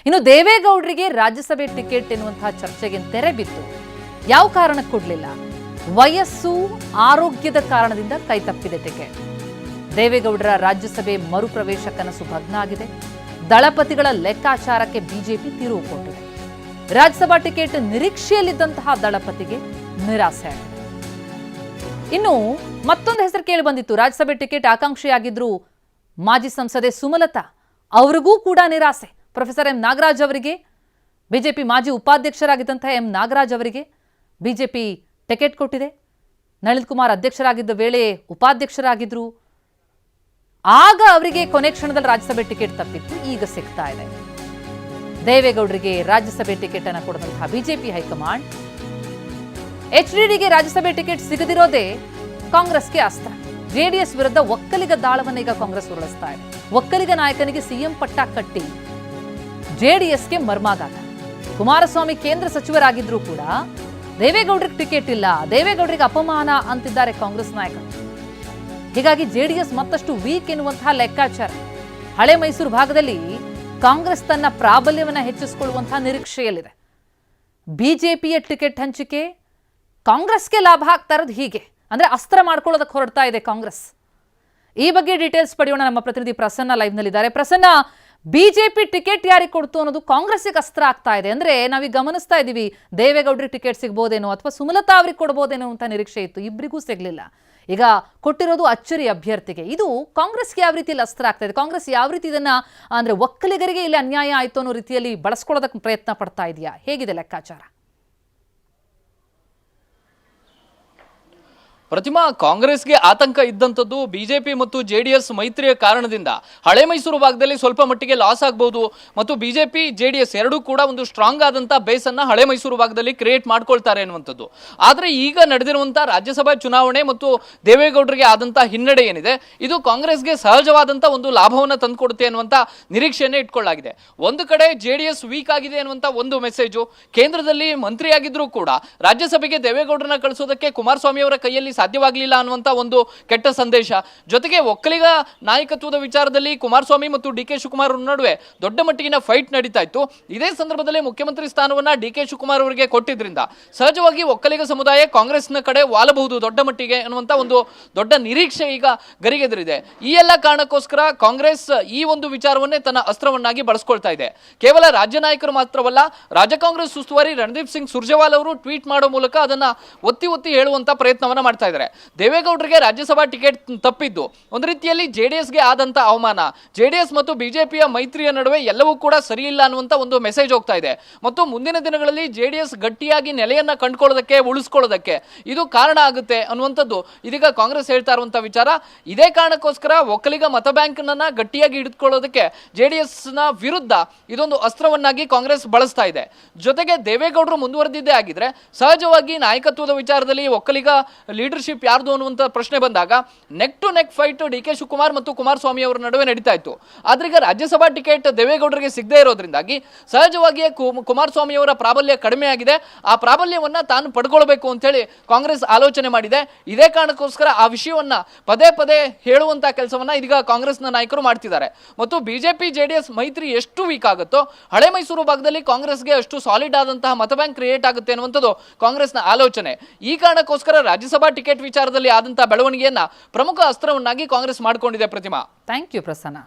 ಇನ್ನು ದೇವೇಗೌಡರಿಗೆ ರಾಜ್ಯಸಭೆ ಟಿಕೆಟ್ ಎನ್ನುವಂತಹ ಚರ್ಚೆಗೆ ತೆರೆ ಬಿತ್ತು. ಯಾವ ಕಾರಣಕ್ಕೆ ಕೊಡಲಿಲ್ಲ? ವಯಸ್ಸು, ಆರೋಗ್ಯದ ಕಾರಣದಿಂದ ಕೈತಪ್ಪಿದೆ ಟಿಕೆಟ್. ದೇವೇಗೌಡರ ರಾಜ್ಯಸಭೆ ಮರುಪ್ರವೇಶ ಕನಸು ಭಗ್ನ ಆಗಿದೆ. ದಳಪತಿಗಳ ಲೆಕ್ಕಾಚಾರಕ್ಕೆ ಬಿಜೆಪಿ ತಿರುವು ಕೊಟ್ಟಿದೆ. ರಾಜ್ಯಸಭಾ ಟಿಕೆಟ್ ನಿರೀಕ್ಷೆಯಲ್ಲಿದ್ದಂತಹ ದಳಪತಿಗೆ ನಿರಾಸೆ ಆಗಿದೆ. ಇನ್ನು ಮತ್ತೊಂದು ಹೆಸರು ಕೇಳಿ ಬಂದಿತ್ತು. ರಾಜ್ಯಸಭೆ ಟಿಕೆಟ್ ಆಕಾಂಕ್ಷಿಯಾಗಿದ್ರು ಮಾಜಿ ಸಂಸದೆ ಸುಮಲತಾ, ಅವರಿಗೂ ಕೂಡ ನಿರಾಸೆ. ಪ್ರೊಫೆಸರ್ ಎಂ ನಾಗರಾಜ್ ಅವರಿಗೆ, ಬಿಜೆಪಿ ಮಾಜಿ ಉಪಾಧ್ಯಕ್ಷರಾಗಿದ್ದಂತಹ ಎಂ ನಾಗರಾಜ್ ಅವರಿಗೆ ಬಿಜೆಪಿ ಟಿಕೆಟ್ ಕೊಟ್ಟಿದೆ. ನಳಿನ್ ಕುಮಾರ್ ಅಧ್ಯಕ್ಷರಾಗಿದ್ದ ವೇಳೆ ಉಪಾಧ್ಯಕ್ಷರಾಗಿದ್ರು. ಆಗ ಅವರಿಗೆ ಕೊನೆ ಕ್ಷಣದಲ್ಲಿ ರಾಜ್ಯಸಭೆ ಟಿಕೆಟ್ ತಪ್ಪಿತ್ತು. ಈಗ ಸಿಗ್ತಾ ಇದೆ. ದೇವೇಗೌಡರಿಗೆ ರಾಜ್ಯಸಭೆ ಟಿಕೆಟ್ ಅನ್ನು ಕೊಡದಂತಹ ಬಿಜೆಪಿ ಹೈಕಮಾಂಡ್ ಎಚ್ಡಿಡಿಗೆ ರಾಜ್ಯಸಭೆ ಟಿಕೆಟ್ ಸಿಗದಿರೋದೇ ಕಾಂಗ್ರೆಸ್ಗೆ ಅಸ್ತ್ರ. ಜೆಡಿಎಸ್ ವಿರುದ್ಧ ಒಕ್ಕಲಿಗ ದಾಳವನ್ನ ಈಗ ಕಾಂಗ್ರೆಸ್ ಉರುಳಿಸ್ತಾ ಇದೆ. ಒಕ್ಕಲಿಗ ನಾಯಕನಿಗೆ ಸಿಎಂ ಪಟ್ಟ ಕಟ್ಟಿ ಜೆಡಿಎಸ್ಗೆ ಮರ್ಮಾಘಾತ. ಕುಮಾರಸ್ವಾಮಿ ಕೇಂದ್ರ ಸಚಿವರಾಗಿದ್ರೂ ಕೂಡ ದೇವೇಗೌಡರಿಗೆ ಟಿಕೆಟ್ ಇಲ್ಲ, ದೇವೇಗೌಡರಿಗೆ ಅಪಮಾನ ಅಂತಿದ್ದಾರೆ ಕಾಂಗ್ರೆಸ್ ನಾಯಕರು. ಹೀಗಾಗಿ ಜೆಡಿಎಸ್ ಮತ್ತಷ್ಟು ವೀಕ್ ಎನ್ನುವಂತಹ ಲೆಕ್ಕಾಚಾರ. ಹಳೆ ಮೈಸೂರು ಭಾಗದಲ್ಲಿ ಕಾಂಗ್ರೆಸ್ ತನ್ನ ಪ್ರಾಬಲ್ಯವನ್ನ ಹೆಚ್ಚಿಸಿಕೊಳ್ಳುವಂತಹ ನಿರೀಕ್ಷೆಯಲ್ಲಿದೆ. ಬಿಜೆಪಿಯ ಟಿಕೆಟ್ ಹಂಚಿಕೆ ಕಾಂಗ್ರೆಸ್ಗೆ ಲಾಭ ಆಗ್ತಾ ಇರೋದು ಹೀಗೆ, ಅಂದ್ರೆ ಅಸ್ತ್ರ ಮಾಡ್ಕೊಳ್ಳೋದಕ್ಕೆ ಹೊರಡ್ತಾ ಇದೆ ಕಾಂಗ್ರೆಸ್. ಈ ಬಗ್ಗೆ ಡೀಟೇಲ್ಸ್ ಪಡೆಯೋಣ. ನಮ್ಮ ಪ್ರತಿನಿಧಿ ಪ್ರಸನ್ನ ಲೈವ್ ನಲ್ಲಿದ್ದಾರೆ. ಪ್ರಸನ್ನ, ಬಿಜೆಪಿ ಟಿಕೆಟ್ ಯಾರಿಗೆ ಕೊಡ್ತು ಅನ್ನೋದು ಕಾಂಗ್ರೆಸ್ಗೆ ಅಸ್ತ್ರ ಆಗ್ತಾ ಇದೆ. ಅಂದ್ರೆ ನಾವೀಗ ಗಮನಿಸ್ತಾ ಇದೀವಿ, ದೇವೇಗೌಡರಿಗೆ ಟಿಕೆಟ್ ಸಿಗ್ಬೋದೇನೋ ಅಥವಾ ಸುಮಲತಾ ಅವ್ರಿಗೆ ಕೊಡ್ಬೋದೇನೋ ಅಂತ ನಿರೀಕ್ಷೆ ಇತ್ತು. ಇಬ್ಬರಿಗೂ ಸಿಗ್ಲಿಲ್ಲ. ಈಗ ಕೊಟ್ಟಿರೋದು ಅಚ್ಚರಿ ಅಭ್ಯರ್ಥಿಗೆ. ಇದು ಕಾಂಗ್ರೆಸ್ಗೆ ಯಾವ ರೀತಿಯಲ್ಲಿ ಅಸ್ತ್ರ ಆಗ್ತಾ ಇದೆ? ಕಾಂಗ್ರೆಸ್ ಯಾವ ರೀತಿ ಇದನ್ನ ಅಂದ್ರೆ ಒಕ್ಕಲಿಗರಿಗೆ ಇಲ್ಲಿ ಅನ್ಯಾಯ ಆಯ್ತು ಅನ್ನೋ ರೀತಿಯಲ್ಲಿ ಬಳಸ್ಕೊಳ್ಳೋದಕ್ಕೆ ಪ್ರಯತ್ನ ಪಡ್ತಾ ಇದೆಯಾ? ಹೇಗಿದೆ ಲೆಕ್ಕಾಚಾರ? ಪ್ರತಿಮಾ, ಕಾಂಗ್ರೆಸ್ಗೆ ಆತಂಕ ಇದ್ದಂಥದ್ದು ಬಿಜೆಪಿ ಮತ್ತು ಜೆಡಿಎಸ್ ಮೈತ್ರಿಯ ಕಾರಣದಿಂದ ಹಳೆ ಮೈಸೂರು ಭಾಗದಲ್ಲಿ ಸ್ವಲ್ಪ ಮಟ್ಟಿಗೆ ಲಾಸ್ ಆಗಬಹುದು ಮತ್ತು ಬಿಜೆಪಿ ಜೆಡಿಎಸ್ ಎರಡೂ ಕೂಡ ಒಂದು ಸ್ಟ್ರಾಂಗ್ ಆದಂಥ ಬೇಸನ್ನು ಹಳೆ ಮೈಸೂರು ಭಾಗದಲ್ಲಿ ಕ್ರಿಯೇಟ್ ಮಾಡ್ಕೊಳ್ತಾರೆ ಅನ್ನುವಂಥದ್ದು. ಆದರೆ ಈಗ ನಡೆದಿರುವಂಥ ರಾಜ್ಯಸಭಾ ಚುನಾವಣೆ ಮತ್ತು ದೇವೇಗೌಡರಿಗೆ ಆದಂಥ ಹಿನ್ನಡೆ ಏನಿದೆ, ಇದು ಕಾಂಗ್ರೆಸ್ಗೆ ಸಹಜವಾದಂಥ ಒಂದು ಲಾಭವನ್ನು ತಂದುಕೊಡುತ್ತೆ ಅನ್ನುವಂಥ ನಿರೀಕ್ಷೆಯನ್ನೇ ಇಟ್ಕೊಳ್ಳಲಾಗಿದೆ. ಒಂದು ಕಡೆ ಜೆಡಿಎಸ್ ವೀಕ್ ಆಗಿದೆ ಅನ್ನುವಂಥ ಒಂದು ಮೆಸೇಜು, ಕೇಂದ್ರದಲ್ಲಿ ಮಂತ್ರಿಯಾಗಿದ್ರೂ ಕೂಡ ರಾಜ್ಯಸಭೆಗೆ ದೇವೇಗೌಡರನ್ನ ಕಳಿಸೋದಕ್ಕೆ ಕುಮಾರಸ್ವಾಮಿ ಅವರ ಕೈಯಲ್ಲಿ ಸಾಧ್ಯವಾಗಲಿಲ್ಲ ಅನ್ನುವಂತ ಒಂದು ಕೆಟ್ಟ ಸಂದೇಶ. ಜೊತೆಗೆ ಒಕ್ಕಲಿಗ ನಾಯಕತ್ವದ ವಿಚಾರದಲ್ಲಿ ಕುಮಾರಸ್ವಾಮಿ ಮತ್ತು ಡಿ ಕೆ ಶಿವಕುಮಾರ್ ನಡುವೆ ದೊಡ್ಡ ಮಟ್ಟಿಗಿನ ಫೈಟ್ ನಡೀತಾ ಇತ್ತು. ಇದೇ ಸಂದರ್ಭದಲ್ಲಿ ಮುಖ್ಯಮಂತ್ರಿ ಸ್ಥಾನವನ್ನ ಡಿ ಕೆ ಶಿವಕುಮಾರ್ ಅವರಿಗೆ ಕೊಟ್ಟಿದ್ರಿಂದ ಸಹಜವಾಗಿ ಒಕ್ಕಲಿಗ ಸಮುದಾಯ ಕಾಂಗ್ರೆಸ್ನ ಕಡೆ ವಾಲಬಹುದು ದೊಡ್ಡ ಮಟ್ಟಿಗೆ ಅನ್ನುವಂತ ಒಂದು ದೊಡ್ಡ ನಿರೀಕ್ಷೆ ಈಗ ಗರಿಗೆದರಿದೆ. ಈ ಎಲ್ಲ ಕಾರಣಕ್ಕೋಸ್ಕರ ಕಾಂಗ್ರೆಸ್ ಈ ಒಂದು ವಿಚಾರವನ್ನೇ ತನ್ನ ಅಸ್ತ್ರವನ್ನಾಗಿ ಬಳಸ್ಕೊಳ್ತಾ ಇದೆ. ಕೇವಲ ರಾಜ್ಯ ನಾಯಕರು ಮಾತ್ರವಲ್ಲ, ರಾಜ್ಯ ಕಾಂಗ್ರೆಸ್ ಉಸ್ತುವಾರಿ ರಣದೀಪ್ ಸಿಂಗ್ ಸುರ್ಜೇವಾಲಾ ಅವರು ಟ್ವೀಟ್ ಮಾಡೋ ಮೂಲಕ ಅದನ್ನ ಒತ್ತಿ ಒತ್ತಿ ಹೇಳುವಂತ ಪ್ರಯತ್ನವನ್ನ ಮಾಡ್ತಾ ಇದ್ದಾರೆ. ದೇವೇಗೌಡರಿಗೆ ರಾಜ್ಯಸಭಾ ಟಿಕೆಟ್ ತಪ್ಪಿದ್ದು ಒಂದು ರೀತಿಯಲ್ಲಿ ಜೆಡಿಎಸ್ಗೆ ಆದಂತ ಅವಮಾನ. ಜೆಡಿಎಸ್ ಮತ್ತು ಬಿಜೆಪಿಯ ಮೈತ್ರಿಯ ನಡುವೆ ಎಲ್ಲವೂ ಕೂಡ ಸರಿ ಇಲ್ಲ ಅನ್ನುವಂತ ಒಂದು ಮೆಸೇಜ್ ಹೋಗ್ತಾ ಇದೆ ಮತ್ತು ಮುಂದಿನ ದಿನಗಳಲ್ಲಿ ಜೆಡಿಎಸ್ ಗಟ್ಟಿಯಾಗಿ ನೆಲೆಯನ್ನ ಕಂಡುಕೊಳ್ಳೋದಕ್ಕೆ, ಉಳಿಸ್ಕೊಳ್ಳೋದಕ್ಕೆ ಇದು ಕಾರಣ ಆಗುತ್ತೆ ಅನ್ನುವಂಥದ್ದು ಇದೀಗ ಕಾಂಗ್ರೆಸ್ ಹೇಳ್ತಾ ಇರುವಂತ ವಿಚಾರ. ಇದೇ ಕಾರಣಕ್ಕೋಸ್ಕರ ಒಕ್ಕಲಿಗ ಮತ ಬ್ಯಾಂಕ್ ಅನ್ನ ಗಟ್ಟಿಯಾಗಿ ಹಿಡಿದುಕೊಳ್ಳೋದಕ್ಕೆ ಜೆಡಿಎಸ್ ನ ವಿರುದ್ಧ ಇದೊಂದು ಅಸ್ತ್ರವನ್ನಾಗಿ ಕಾಂಗ್ರೆಸ್ ಬಳಸ್ತಾ ಇದೆ. ಜೊತೆಗೆ ದೇವೇಗೌಡರು ಮುಂದುವರೆದಿದ್ದೇ ಆಗಿದ್ರೆ ಸಹಜವಾಗಿ ನಾಯಕತ್ವದ ವಿಚಾರದಲ್ಲಿ ಒಕ್ಕಲಿಗ ಲೀಡರ್ಶಿಪ್ ಯಾರ್ದು ಅನ್ನುವಂಥ ಪ್ರಶ್ನೆ ಬಂದಾಗ neck to neck fight D K Shivakumar ಮತ್ತು ಕುಮಾರಸ್ವಾಮಿ ಅವರ ನಡುವೆ ನಡೀತಾ ಇತ್ತು. ಆದ್ರೆ ಈಗ ರಾಜ್ಯಸಭಾ ಟಿಕೆಟ್ ದೇವೇಗೌಡರಿಗೆ ಸಿಗದೇ ಇರೋದ್ರಿಂದಾಗಿ ಸಹಜವಾಗಿಯೇ ಕುಮಾರಸ್ವಾಮಿ ಅವರ ಪ್ರಾಬಲ್ಯ ಕಡಿಮೆ ಆಗಿದೆ. ಆ ಪ್ರಾಬಲ್ಯವನ್ನ ತಾನು ಪಡ್ಕೊಳ್ಬೇಕು ಅಂತ ಹೇಳಿ ಕಾಂಗ್ರೆಸ್ ಆಲೋಚನೆ ಮಾಡಿದೆ. ಇದೇ ಕಾರಣಕ್ಕೋಸ್ಕರ ಆ ವಿಷಯವನ್ನ ಪದೇ ಪದೇ ಹೇಳುವಂತ ಕೆಲಸವನ್ನ ಇದೀಗ ಕಾಂಗ್ರೆಸ್ನ ನಾಯಕರು ಮಾಡ್ತಿದ್ದಾರೆ. ಮತ್ತು ಬಿಜೆಪಿ ಜೆಡಿಎಸ್ ಮೈತ್ರಿ ಎಷ್ಟು ವೀಕ್ ಆಗುತ್ತೋ ಹಳೆ ಮೈಸೂರು ಭಾಗದಲ್ಲಿ ಕಾಂಗ್ರೆಸ್ಗೆ ಅಷ್ಟು ಸಾಲಿಡ್ ಆದಂತಹ ಮತ ಬ್ಯಾಂಕ್ ಕ್ರಿಯೇಟ್ ಆಗುತ್ತೆ ಅನ್ನುವಂಥದ್ದು ಕಾಂಗ್ರೆಸ್ನ ಆಲೋಚನೆ. ಈ ಕಾರಣಕ್ಕೋಸ್ಕರ ರಾಜ್ಯಸಭಾ ಟಿಕೆಟ್ ವಿಚಾರದಲ್ಲಿ ಆದಂತಹ ಬೆಳವಣಿಗೆಯನ್ನ ಪ್ರಮುಖ ಅಸ್ತ್ರವನ್ನಾಗಿ ಕಾಂಗ್ರೆಸ್ ಮಾಡಿಕೊಂಡಿದೆ. ಪ್ರತಿಮಾ, ಥ್ಯಾಂಕ್ ಯು ಪ್ರಸನ್ನ.